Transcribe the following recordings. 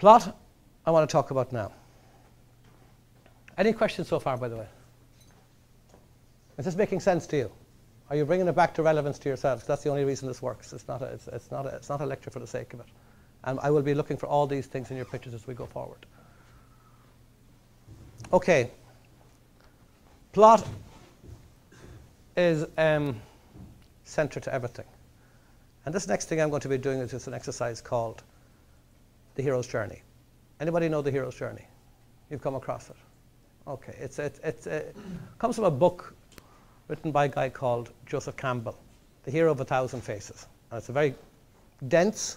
Plot, I want to talk about now. Any questions so far, by the way? Is this making sense to you? Are you bringing it back to relevance to yourselves? That's the only reason this works. It's not a lecture for the sake of it. And I will be looking for all these things in your pictures as we go forward. Okay. Plot is central to everything. And this next thing I'm going to be doing is just an exercise called the hero's journey. Anybody know the hero's journey? You've come across it? Okay. It comes from a book written by a guy called Joseph Campbell, The Hero of 1,000 Faces. And it's a very dense,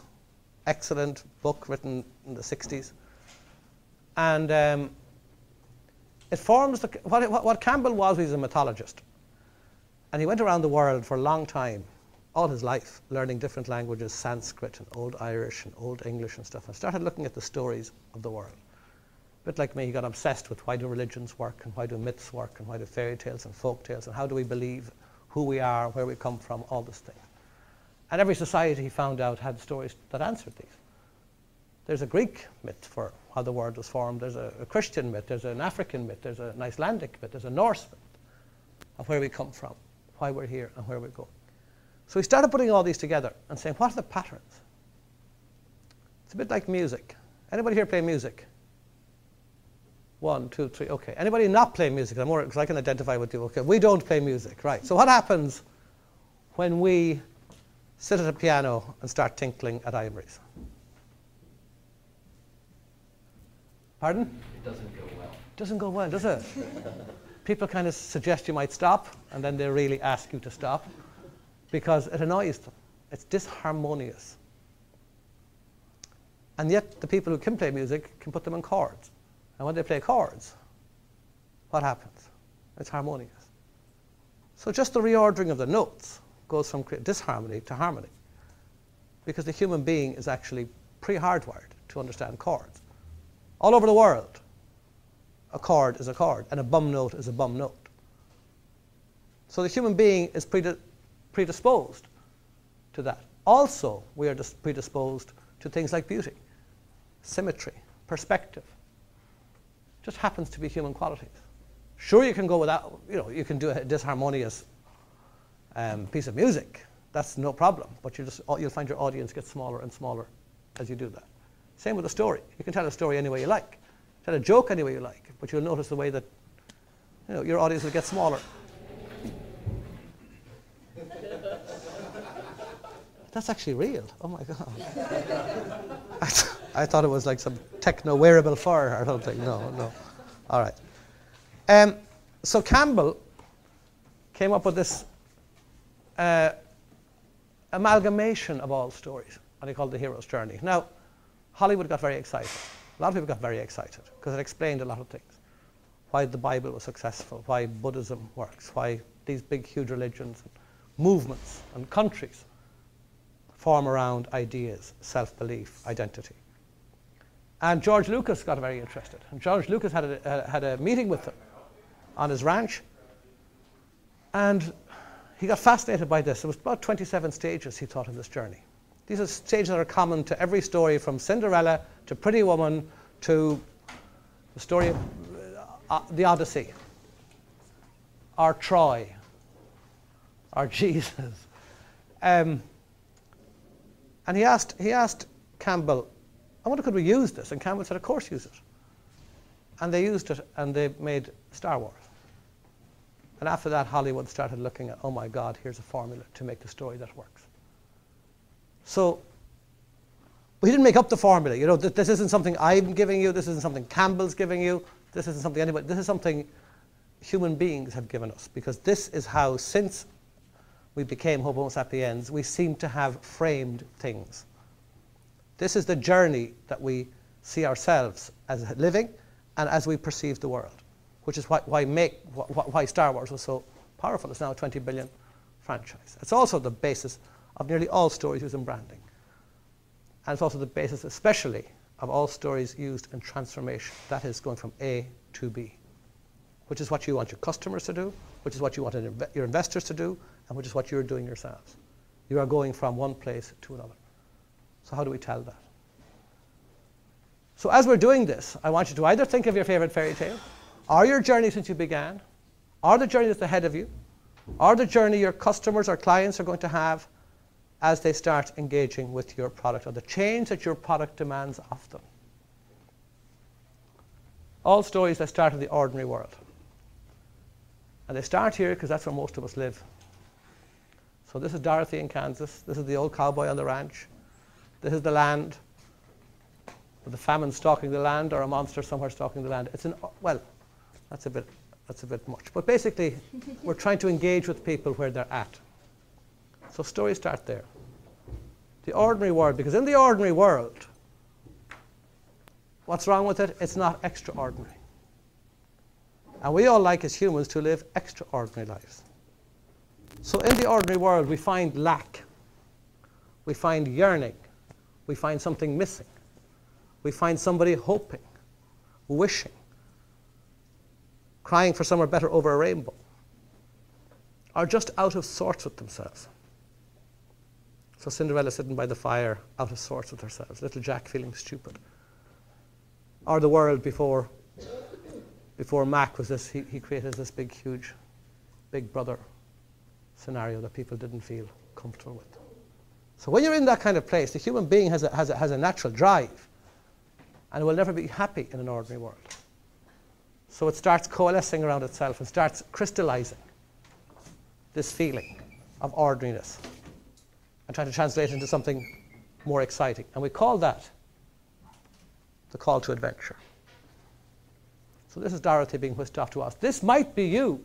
excellent book written in the 60s. And it forms what Campbell was. He's a mythologist. And he went around the world for a long time, all his life, learning different languages, Sanskrit and Old Irish and Old English and stuff, and started looking at the stories of the world. A bit like me, he got obsessed with why do religions work and why do myths work and why do fairy tales and folk tales and how do we believe who we are, where we come from, all these things. And every society he found out had stories that answered these. There's a Greek myth for how the world was formed. There's a Christian myth. There's an African myth. There's an Icelandic myth. There's a Norse myth of where we come from, why we're here, and where we're going. So he started putting all these together and saying, what are the patterns? It's a bit like music. Anybody here play music? 1, 2, 3. Okay. Anybody not play music? I'm more because I can identify with you. Okay. We don't play music, right? So what happens when we sit at a piano and start tinkling at ivories? Pardon? It doesn't go well. It doesn't go well, does it? People kind of suggest you might stop, and then they really ask you to stop because it annoys them. It's disharmonious. And yet the people who can play music can put them in chords. And when they play chords, what happens? It's harmonious. So just the reordering of the notes goes from disharmony to harmony, because the human being is actually pre-hardwired to understand chords. All over the world, a chord is a chord, and a bum note is a bum note. So the human being is predisposed to that. Also, we are predisposed to things like beauty, symmetry, perspective. Just happens to be human qualities. Sure, you can go without, you can do a disharmonious piece of music. That's no problem. But you'll find your audience gets smaller and smaller as you do that. Same with a story. You can tell a story any way you like. Tell a joke any way you like. But you'll notice the way that your audience will get smaller. That's actually real. Oh my God. I thought it was like some techno-wearable fur or something. No. All right. So Campbell came up with this amalgamation of all stories, and he called it The Hero's Journey. Now, Hollywood got very excited. A lot of people got very excited because it explained a lot of things. Why the Bible was successful, why Buddhism works, why these big, huge religions, and movements, and countries form around ideas, self-belief, identity. And George Lucas got very interested. And George Lucas had a meeting with them on his ranch. And he got fascinated by this. There was about 27 stages, he thought, in this journey. These are stages that are common to every story, from Cinderella to Pretty Woman to the story of the Odyssey, or Troy, or Jesus. And he asked Campbell, I wonder, could we use this? And Campbell said, of course, use it. And they used it, and they made Star Wars. And after that, Hollywood started looking at, oh my God, here's a formula to make the story that works. So we didn't make up the formula. This isn't something I'm giving you. This isn't something Campbell's giving you. This isn't something anybody. This is something human beings have given us, because this is how, since we became Homo sapiens, we seem to have framed things. This is the journey that we see ourselves as living and as we perceive the world, which is why Star Wars was so powerful. It's now a 20 billion franchise. It's also the basis of nearly all stories used in branding. And it's also the basis, especially, of all stories used in transformation. That is, going from A to B, which is what you want your customers to do, which is what you want your investors to do, and which is what you're doing yourselves. You are going from one place to another. So how do we tell that? So as we're doing this, I want you to either think of your favorite fairy tale, or your journey since you began, or the journey that's ahead of you, or the journey your customers or clients are going to have as they start engaging with your product, or the change that your product demands of them. All stories that start in the ordinary world. And they start here because that's where most of us live. So this is Dorothy in Kansas. This is the old cowboy on the ranch. This is the land, with the famine stalking the land, or a monster somewhere stalking the land. Well, that's a bit much. But basically, we're trying to engage with people where they're at. So stories start there. The ordinary world, because in the ordinary world, what's wrong with it? It's not extraordinary. And we all like, as humans, to live extraordinary lives. So in the ordinary world, we find lack. We find yearning. We find something missing. We find somebody hoping, wishing, crying for somewhere better over a rainbow, or just out of sorts with themselves. So Cinderella sitting by the fire, out of sorts with herself. Little Jack feeling stupid. Or the world before Mac was this, he created this big, huge, Big Brother scenario that people didn't feel comfortable with. So when you're in that kind of place, the human being has a natural drive, and it will never be happy in an ordinary world. So it starts coalescing around itself and starts crystallizing this feeling of ordinariness and trying to translate it into something more exciting. And we call that the call to adventure. So this is Dorothy being whisked off to Oz. This might be you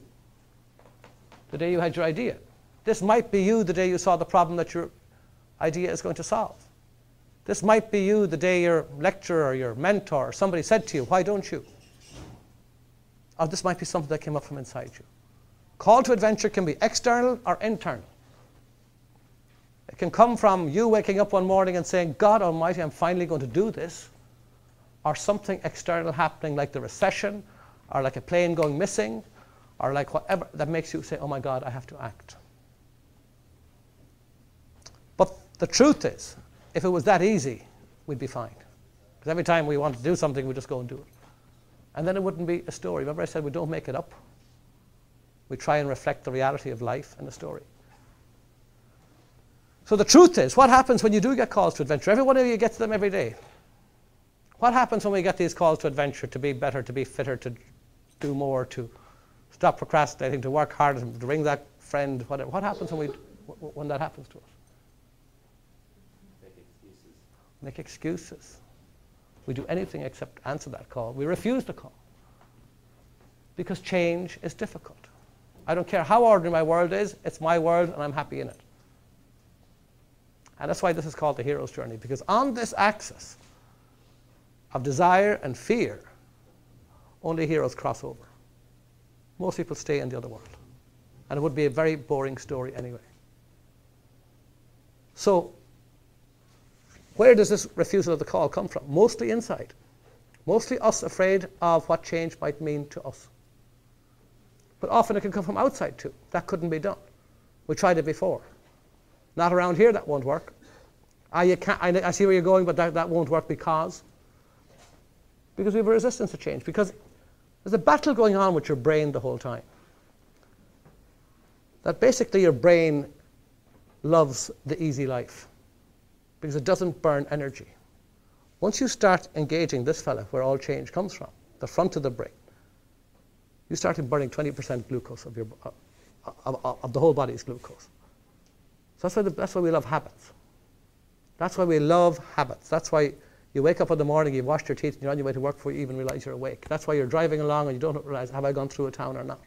the day you had your idea. This might be you the day you saw the problem that your idea is going to solve. This might be you the day your lecturer or your mentor or somebody said to you, why don't you? Or this might be something that came up from inside you. Call to adventure can be external or internal. It can come from you waking up one morning and saying, God Almighty, I'm finally going to do this. Or something external happening like the recession, or like a plane going missing, or like whatever that makes you say, oh my God, I have to act. But the truth is, if it was that easy, we'd be fine. Because every time we want to do something, we just go and do it. And then it wouldn't be a story. Remember I said we don't make it up. We try and reflect the reality of life in a story. So the truth is, what happens when you do get calls to adventure? Every one of you gets them every day. What happens when we get these calls to adventure, to be better, to be fitter, to do more, to stop procrastinating, to work harder, to ring that friend, whatever? What happens when that happens to us? Make excuses. We do anything except answer that call. We refuse the call. Because change is difficult. I don't care how ordinary my world is, it's my world and I'm happy in it. And that's why this is called the hero's journey, because on this axis of desire and fear, only heroes cross over. Most people stay in the other world. And it would be a very boring story anyway. So, where does this refusal of the call come from? Mostly inside. Mostly us afraid of what change might mean to us. But often it can come from outside too. That couldn't be done. We tried it before. Not around here, that won't work. I see where you're going, but that won't work because we have a resistance to change. Because there's a battle going on with your brain the whole time. That basically your brain loves the easy life because it doesn't burn energy. Once you start engaging this fella, where all change comes from, the front of the brain, you start burning 20% glucose of the whole body's glucose. So that's why we love habits. That's why we love habits. That's why you wake up in the morning, you've washed your teeth, and you're on your way to work before you even realize you're awake. That's why you're driving along and you don't realize, have I gone through a town or not?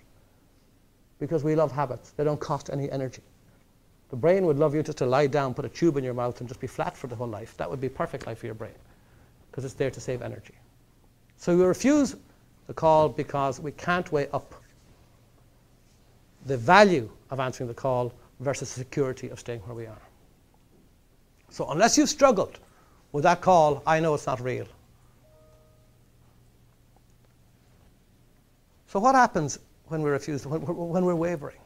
Because we love habits. They don't cost any energy. The brain would love you just to lie down, put a tube in your mouth, and just be flat for the whole life. That would be perfect life for your brain, because it's there to save energy. So we refuse the call because we can't weigh up the value of answering the call versus the security of staying where we are. So unless you've struggled with that call, I know it's not real. So what happens when we refuse, when we're wavering?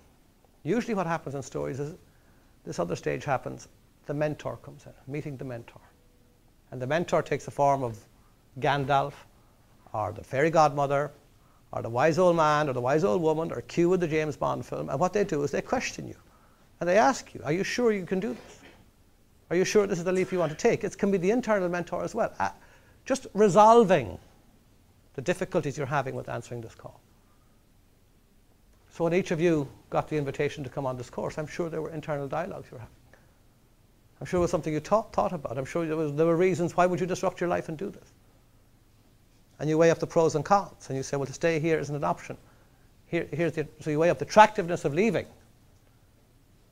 Usually what happens in stories is this other stage happens. The mentor comes in, meeting the mentor. And the mentor takes the form of Gandalf, or the fairy godmother, or the wise old man, or the wise old woman, or Q in the James Bond film. And what they do is they question you. And they ask you, are you sure you can do this? Are you sure this is the leap you want to take? It can be the internal mentor as well. Just resolving the difficulties you're having with answering this call. So when each of you got the invitation to come on this course, I'm sure there were internal dialogues you were having. I'm sure it was something you thought about. I'm sure there were reasons, why would you disrupt your life and do this? And you weigh up the pros and cons, and you say, well, to stay here isn't an option. So you weigh up the attractiveness of leaving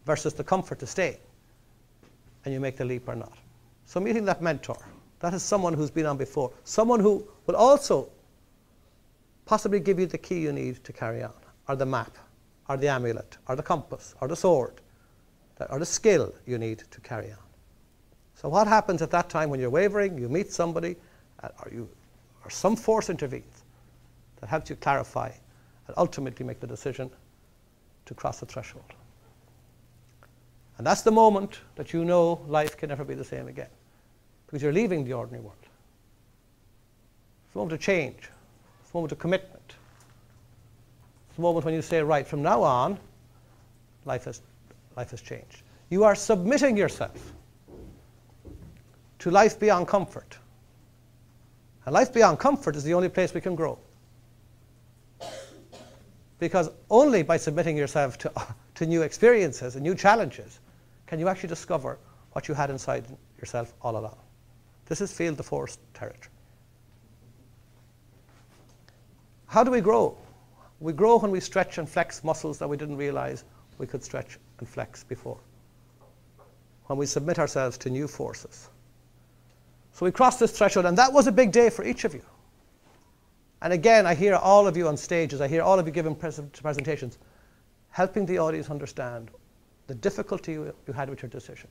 versus the comfort to stay, and you make the leap or not. So meeting that mentor, that is someone who's been on before, someone who will also possibly give you the key you need to carry on, or the map, or the amulet, or the compass, or the sword, or the skill you need to carry on. So what happens at that time when you're wavering, you meet somebody, or some force intervenes that helps you clarify and ultimately make the decision to cross the threshold. And that's the moment that you know life can never be the same again, because you're leaving the ordinary world. It's a moment of change. It's a moment of commitment. It's a moment when you say, right, from now on, life has changed. You are submitting yourself to life beyond comfort. And life beyond comfort is the only place we can grow. Because only by submitting yourself to new experiences and new challenges can you actually discover what you had inside yourself all along. This is feel the force territory. How do we grow? We grow when we stretch and flex muscles that we didn't realize we could stretch and flex before. When we submit ourselves to new forces. So we crossed this threshold, and that was a big day for each of you. And again, I hear all of you on stages, I hear all of you giving presentations, helping the audience understand the difficulty you had with your decision,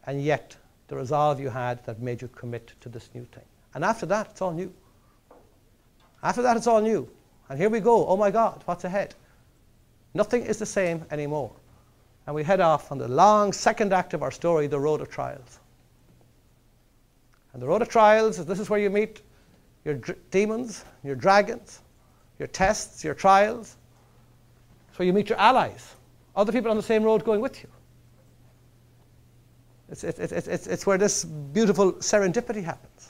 and yet the resolve you had that made you commit to this new thing. And after that, it's all new. After that, it's all new. And here we go. Oh my God, what's ahead? Nothing is the same anymore. And we head off on the long second act of our story, the road of trials. And the road of trials, this is where you meet your demons, your dragons, your tests, your trials. It's where you meet your allies, other people on the same road going with you. It's where this beautiful serendipity happens.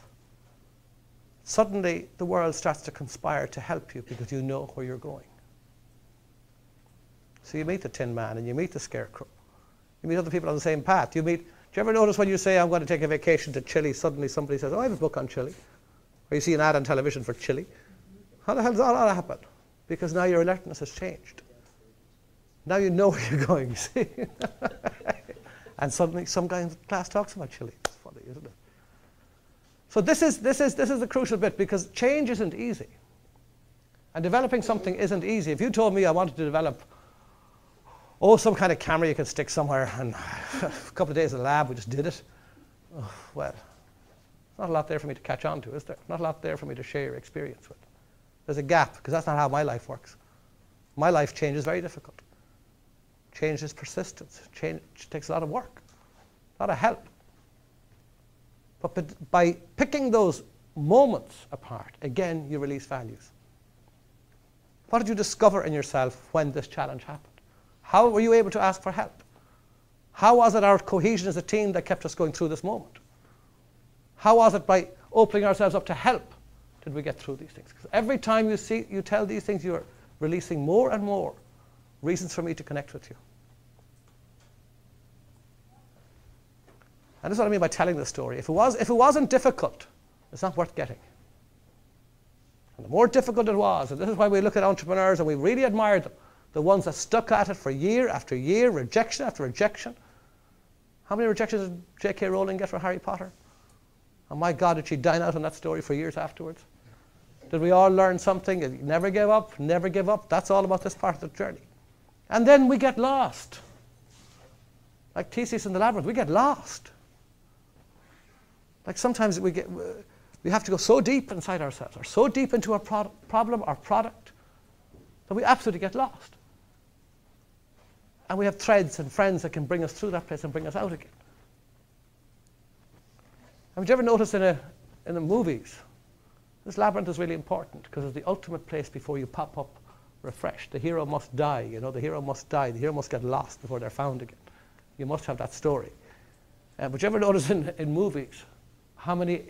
Suddenly, the world starts to conspire to help you because you know where you're going. So you meet the Tin Man and you meet the Scarecrow. You meet other people on the same path. Do you ever notice when you say, I'm going to take a vacation to Chile, suddenly somebody says, oh, I have a book on Chile. Or you see an ad on television for Chile. How the hell does all that happen? Because now your alertness has changed. Now you know where you're going, you see. And suddenly some guy in class talks about Chile. It's funny, isn't it? So this is the crucial bit, because change isn't easy. And developing something isn't easy. If you told me I wanted to develop some kind of camera you can stick somewhere, and a couple of days in the lab we just did it, well, there's not a lot there for me to catch on to, is there? Not a lot there for me to share your experience with. There's a gap, because that's not how my life works. My life change is very difficult. Change is persistence. Change takes a lot of work, a lot of help. But by picking those moments apart, again, you release values. What did you discover in yourself when this challenge happened? How were you able to ask for help? How was it our cohesion as a team that kept us going through this moment? How was it by opening ourselves up to help did we get through these things? Because every time you tell these things, you're releasing more and more reasons for me to connect with you. And this is what I mean by telling the story. If it wasn't difficult, it's not worth getting. And the more difficult it was, and this is why we look at entrepreneurs and we really admire them, the ones that stuck at it for year after year, rejection after rejection. How many rejections did J.K. Rowling get for Harry Potter? Oh my God, did she dine out on that story for years afterwards? Did we all learn something? Never give up, never give up. That's all about this part of the journey. And then we get lost. Like Theseus in the labyrinth, we get lost. Like sometimes we have to go so deep inside ourselves, or so deep into our problem or product, that we absolutely get lost. And we have threads and friends that can bring us through that place and bring us out again. Have you ever noticed in the movies, This labyrinth is really important because it's the ultimate place before you pop up refreshed. The hero must die, you know, the hero must die. The hero must get lost before they're found again. You must have that story. But you ever notice in movies how many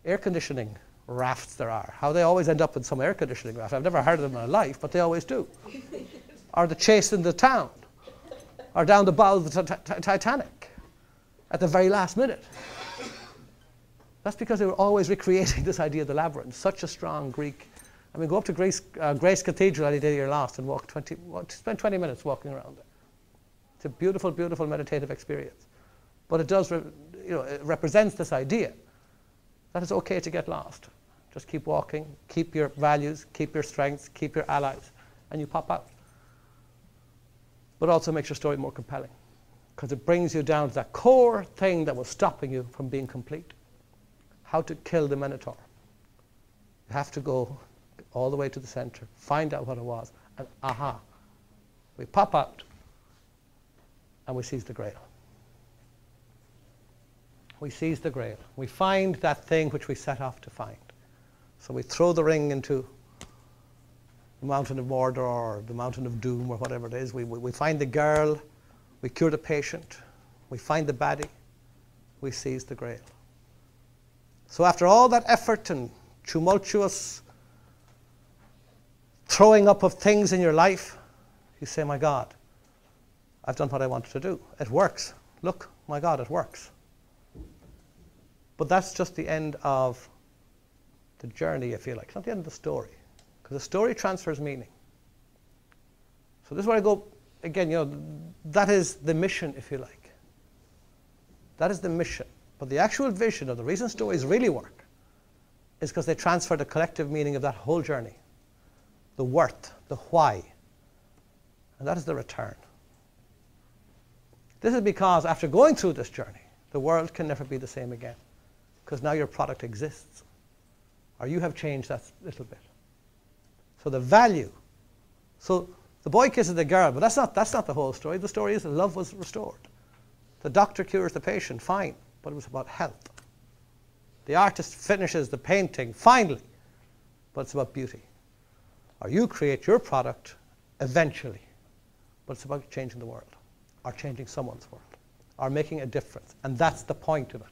air conditioning rafts there are? How they always end up in some air conditioning raft. I've never heard of them in my life, but they always do. Or the chase in the town. Or down the bow of the Titanic at the very last minute. That's because they were always recreating this idea of the labyrinth. Such a strong Greek. I mean, go up to Grace Cathedral any day you're lost and spend 20 minutes walking around there. It's a beautiful, beautiful meditative experience. But it does, it represents this idea that it's okay to get lost. Just keep walking, keep your values, keep your strengths, keep your allies, and you pop out. But also makes your story more compelling because it brings you down to that core thing that was stopping you from being complete. How to kill the Minotaur. You have to go all the way to the center, find out what it was, and aha, we pop out and we seize the Grail. We seize the Grail. We find that thing which we set off to find. So we throw the ring into the mountain of Mordor or the mountain of Doom or whatever it is. We find the girl, we cure the patient, we find the baddie, we seize the Grail. So after all that effort and tumultuous throwing up of things in your life, you say, my God, I've done what I wanted to do. It works. Look, my God, it works. But that's just the end of the journey, if you like. It's not the end of the story. Because the story transfers meaning. So this is where I go, again, that is the mission, if you like. That is the mission. But the actual vision of the reason stories really work is because they transfer the collective meaning of that whole journey. The worth, the why. And that is the return. This is because after going through this journey, the world can never be the same again. Because now your product exists. Or you have changed that little bit. So the value. So the boy kisses the girl, but that's not the whole story. The story is that love was restored. The doctor cures the patient, fine. But it was about health. The artist finishes the painting, finally. But it's about beauty. Or you create your product eventually. But it's about changing the world. Or changing someone's world. Or making a difference. And that's the point of it.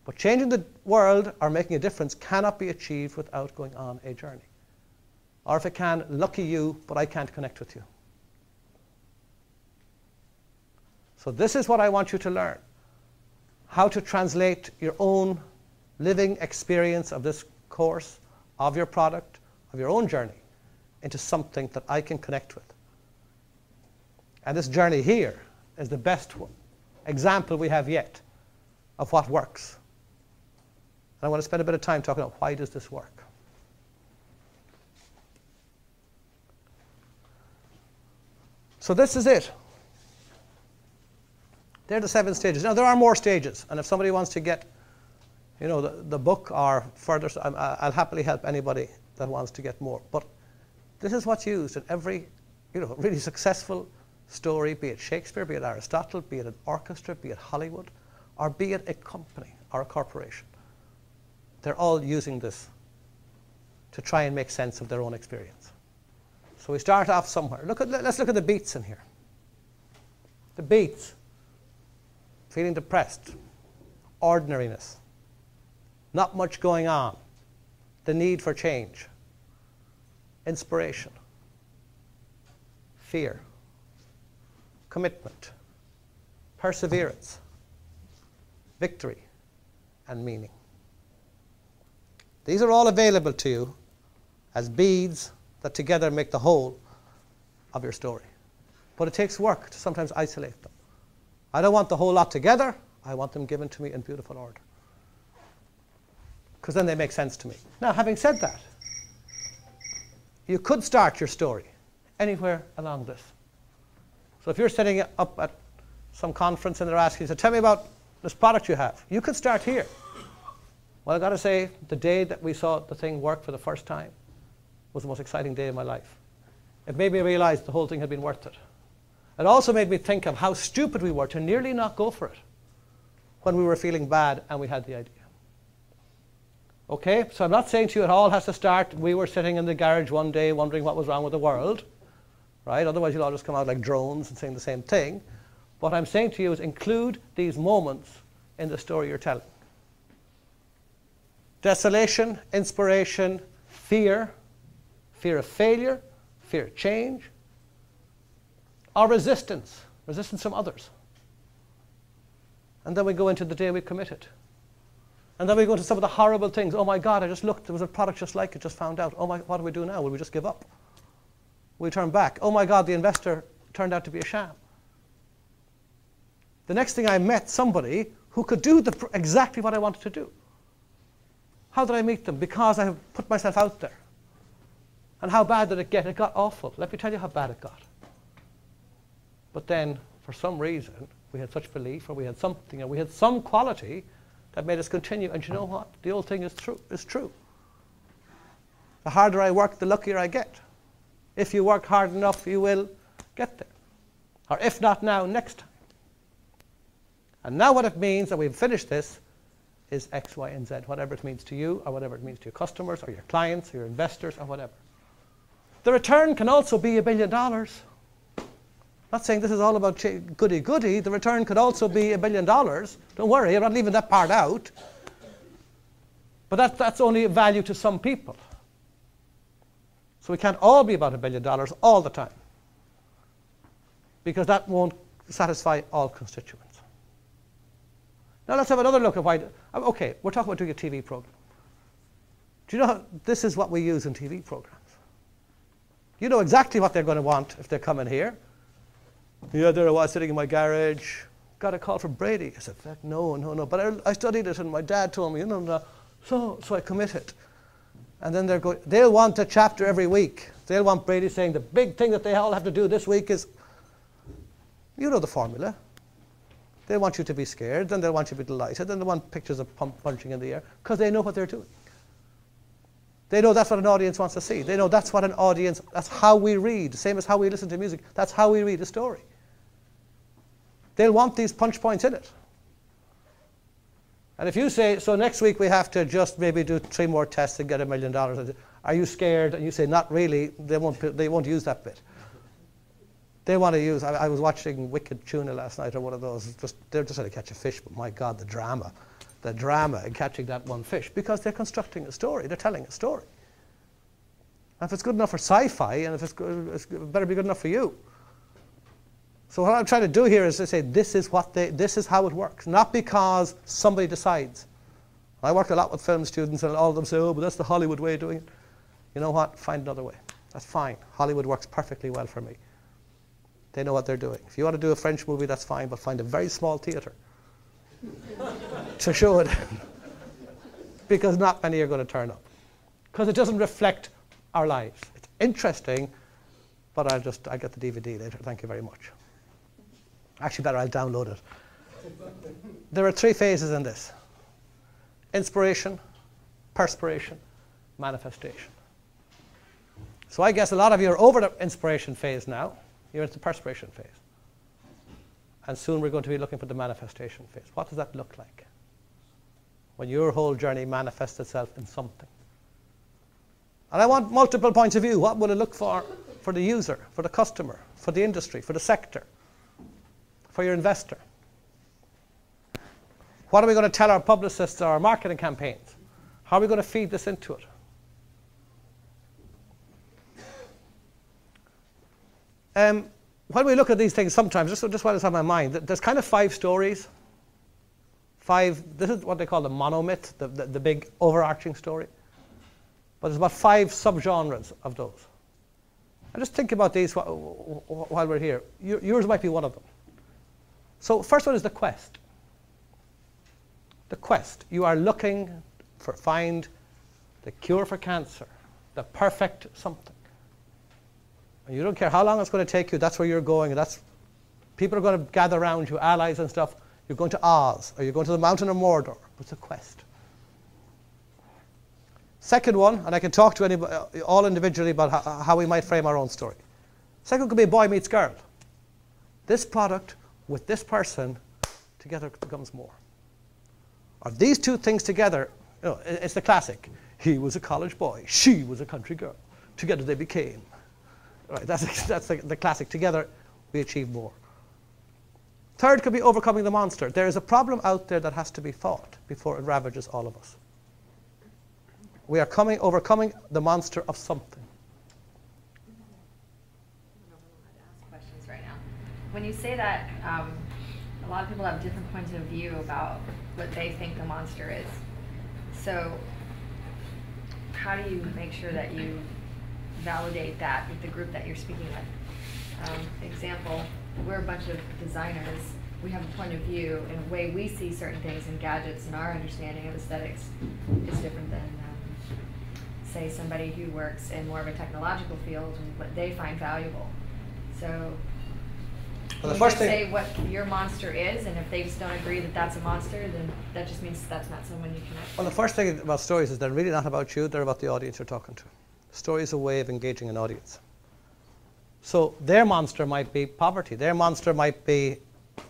But changing the world or making a difference cannot be achieved without going on a journey. Or if it can, lucky you, but I can't connect with you. So this is what I want you to learn. How to translate your own living experience of this course, of your product, of your own journey, into something that I can connect with. And this journey here is the best example we have yet of what works. And I want to spend a bit of time talking about why does this work. So this is it. They're the 7 stages. Now there are more stages, and if somebody wants to get, the book or further, I'll happily help anybody that wants to get more. But this is what's used in every, really successful story, be it Shakespeare, be it Aristotle, be it an orchestra, be it Hollywood, or be it a company or a corporation. They're all using this to try and make sense of their own experience. So we start off somewhere. Let's look at the beats in here. The beats. Feeling depressed, ordinariness, not much going on, the need for change, inspiration, fear, commitment, perseverance, victory, and meaning. These are all available to you as beads that together make the whole of your story. But it takes work to sometimes isolate them. I don't want the whole lot together. I want them given to me in beautiful order. Because then they make sense to me. Now, having said that, you could start your story anywhere along this. So if you're setting up at some conference and they're asking, so tell me about this product you have. You could start here. Well, I've got to say, the day that we saw the thing work for the first time was the most exciting day of my life. It made me realize the whole thing had been worth it. It also made me think of how stupid we were to nearly not go for it when we were feeling bad and we had the idea. Okay, so I'm not saying to you it all has to start, we were sitting in the garage one day wondering what was wrong with the world, right? Otherwise you'll all just come out like drones and saying the same thing. What I'm saying to you is include these moments in the story you're telling. Desolation, inspiration, fear of failure, fear of change, or resistance from others. And then we go into the day we committed. And then we go into some of the horrible things. Oh my God, I just looked, there was a product just like it, just found out. Oh my, what do we do now? Will we just give up? Will we turn back? Oh my God, the investor turned out to be a sham. The next thing I met somebody who could do exactly what I wanted to do. How did I meet them? Because I have put myself out there. And how bad did it get? It got awful. Let me tell you how bad it got. But then, for some reason, we had such belief, or we had something, or we had some quality that made us continue. And you know what? The old thing is true. The harder I work, the luckier I get. If you work hard enough, you will get there. Or if not now, next time. And now what it means that we've finished this is X, Y, and Z, whatever it means to you, or whatever it means to your customers, or your clients, or your investors, or whatever. The return can also be $1 billion. I'm not saying this is all about goody-goody. The return could also be $1 billion. Don't worry, I'm not leaving that part out. But that's only value to some people. So we can't all be about $1 billion all the time, because that won't satisfy all constituents. Now let's have another look at why. Okay, we're talking about doing a TV program. Do you know how, this is what we use in TV programs? You know exactly what they're going to want if they're coming here. Yeah, there I was sitting in my garage, got a call from Brady. I said, no. But I studied it, and my dad told me, so I committed. And then they'll want a chapter every week. They'll want Brady saying the big thing that they all have to do this week is, you know the formula. They want you to be scared, then they'll want you to be delighted, then they want pictures of punching in the air, because they know what they're doing. They know that's what an audience wants to see. They know that's what an audience, that's how we read, same as how we listen to music. That's how we read a story. They'll want these punch points in it. And if you say, so next week we have to just maybe do 3 more tests and get $1 million, are you scared? And you say, not really, they won't use that bit. They want to use, I was watching Wicked Tuna last night, or one of those, they're just trying to catch a fish, but my God, the drama in catching that one fish, because they're constructing a story, they're telling a story. And if it's good enough for sci-fi, and if it better be good enough for you. So what I'm trying to do here is to say this is how it works, not because somebody decides. I work a lot with film students, and all of them say, oh, but that's the Hollywood way of doing it. You know what? Find another way. That's fine. Hollywood works perfectly well for me. They know what they're doing. If you want to do a French movie, that's fine, but find a very small theatre to show it, because not many are going to turn up, because it doesn't reflect our lives. It's interesting, but I get the DVD later. Thank you very much. Actually, better I'll download it. There are 3 phases in this: inspiration, perspiration, manifestation. So I guess a lot of you are over the inspiration phase now. You're into the perspiration phase. And soon we're going to be looking for the manifestation phase. What does that look like when your whole journey manifests itself in something? And I want multiple points of view. What will it look for the user, for the customer, for the industry, for the sector, for your investor? What are we going to tell our publicists or our marketing campaigns? How are we going to feed this into it? When we look at these things sometimes, just while it's on my mind, there's kind of 5 stories. 5, this is what they call the monomyth, the big overarching story. But there's about 5 subgenres of those. And just think about these while we're here. Yours might be one of them. So first one is the quest. The quest. You are looking find the cure for cancer, the perfect something. And you don't care how long it's going to take you, that's where you're going, and people are going to gather around you, allies and stuff. You're going to Oz, or you're going to the mountain of Mordor. It's a quest. Second one, and I can talk to anybody, all individually about how we might frame our own story. Second could be boy meets girl. This product with this person together becomes more. Or these 2 things together You know, it's the classic. He was a college boy. She was a country girl. Together they became. Right, that's the classic. Together we achieve more. Third could be overcoming the monster. There is a problem out there that has to be fought before it ravages all of us. We are overcoming the monster of something. I don't know how to ask questions right now. When you say that, a lot of people have different points of view about what they think the monster is. So how do you make sure that you validate that with the group that you're speaking with? Example, we're a bunch of designers. We have a point of view, and a way we see certain things in gadgets, and our understanding of aesthetics is different than, say, somebody who works in more of a technological field and what they find valuable. So well, you just say what your monster is, and if they just don't agree that that's a monster, then that just means that's not someone you connect. Well, the first thing about stories is they're really not about you, they're about the audience you're talking to. Story is a way of engaging an audience. So their monster might be poverty. Their monster might be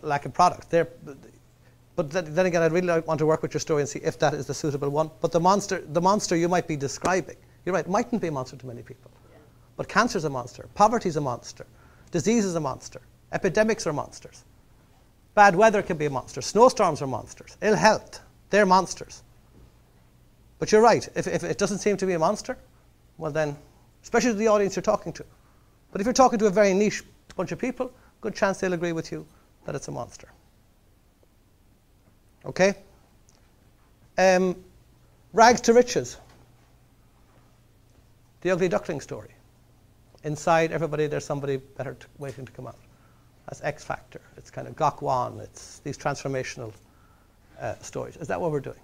lack of product. But then again, I'd really want to work with your story and see if that is the suitable one. But the monster you might be describing, you're right, mightn't be a monster to many people. Yeah. But cancer is a monster. Poverty is a monster. Disease is a monster. Epidemics are monsters. Bad weather can be a monster. Snowstorms are monsters. Ill health, they're monsters. But you're right, if it doesn't seem to be a monster, well then, especially to the audience you're talking to. But if you're talking to a very niche bunch of people, good chance they'll agree with you that it's a monster. Okay? Rags to riches. The ugly duckling story. Inside everybody, there's somebody better waiting to come out. That's X Factor. It's kind of Gok Wan. It's these transformational stories. Is that what we're doing?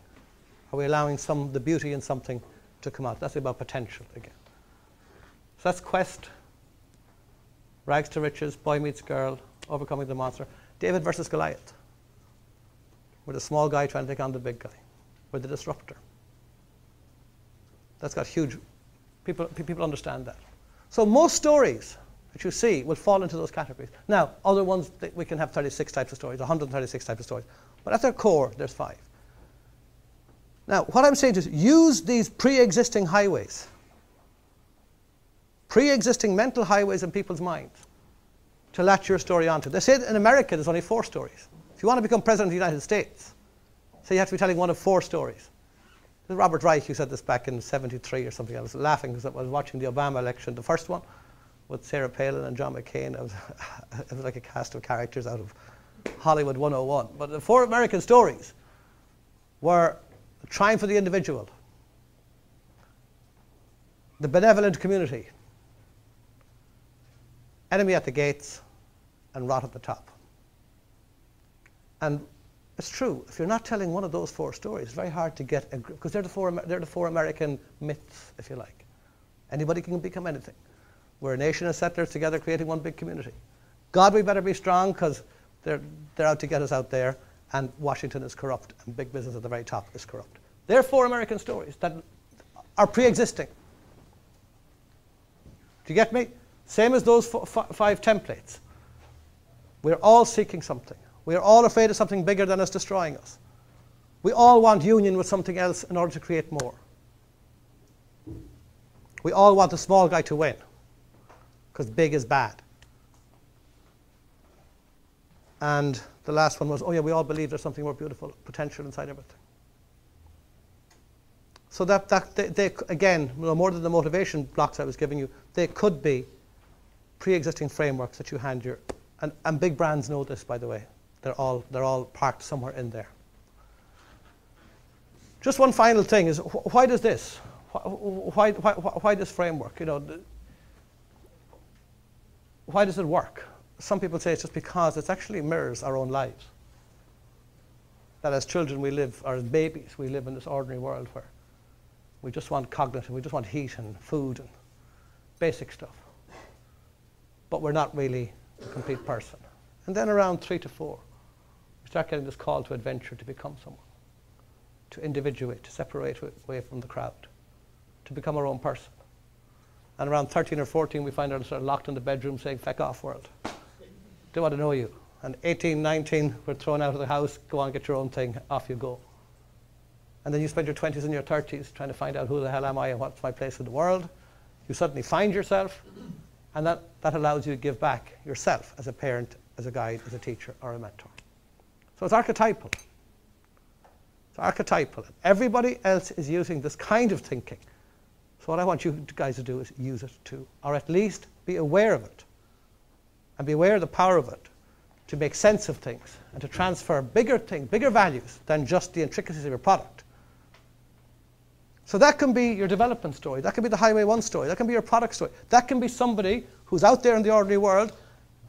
Are we allowing the beauty in something to come out? That's about potential again. So that's Quest. Rags to riches, boy meets girl, overcoming the monster. David versus Goliath. We're the small guy trying to take on the big guy. We're the disruptor. That's got huge, people understand that. So most stories that you see will fall into those categories. Now, other ones, we can have 36 types of stories, 136 types of stories. But at their core, there's 5. Now, what I'm saying is use these pre-existing highways, pre-existing mental highways in people's minds to latch your story onto. They say that in America there's only 4 stories. If you want to become president of the United States, so you have to be telling one of 4 stories. This is Robert Reich who said this back in '73 or something. I was laughing because I was watching the Obama election, the first one, with Sarah Palin and John McCain. It was like a cast of characters out of Hollywood 101. But the 4 American stories were the triumph of the individual, the benevolent community, enemy at the gates, and rot at the top. And it's true, if you're not telling one of those 4 stories, it's very hard to get a grip, because they're the 4 American myths, if you like. Anybody can become anything. We're a nation of settlers together creating one big community. God, we better be strong, because they're out to get us out there, and Washington is corrupt, and big business at the very top is corrupt. They're 4 American stories that are pre-existing. Do you get me? Same as those 5 templates. We're all seeking something. We're all afraid of something bigger than us destroying us. We all want union with something else in order to create more. We all want the small guy to win, because big is bad. And the last one was, oh yeah, we all believe there's something more beautiful, potential inside everything. So they again, more than the motivation blocks I was giving you, they could be pre-existing frameworks that you hand your, and big brands know this, by the way. They're all parked somewhere in there. Just one final thing is, why does this? Why this framework? You know, why does it work? Some people say it's just because it actually mirrors our own lives. That as children we live, or as babies, we live in this ordinary world where we just want cognitive, we just want heat and food and basic stuff. But we're not really a complete person. And then around 3 to 4, we start getting this call to adventure, to become someone, to individuate, to separate away from the crowd, to become our own person. And around 13 or 14, we find ourselves locked in the bedroom saying, feck off, world. Don't want to know you. And 18, 19, we're thrown out of the house, go on, get your own thing, off you go. and then you spend your 20s and your 30s trying to find out who the hell am I and what's my place in the world. You suddenly find yourself, and that allows you to give back yourself as a parent, as a guide, as a teacher, or a mentor. So it's archetypal. It's archetypal. Everybody else is using this kind of thinking. So what I want you guys to do is use it too, or at least be aware of it, and be aware of the power of it to make sense of things and to transfer bigger things, bigger values than just the intricacies of your product. So that can be your development story. That can be the Highway 1 story. That can be your product story. That can be somebody who's out there in the ordinary world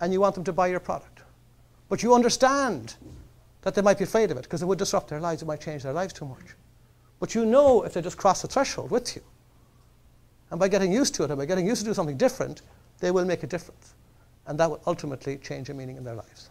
and you want them to buy your product. But you understand that they might be afraid of it because it would disrupt their lives. It might change their lives too much. But you know if they just cross the threshold with you, and by getting used to it and by getting used to do something different, they will make a difference. And that will ultimately change the meaning in their lives.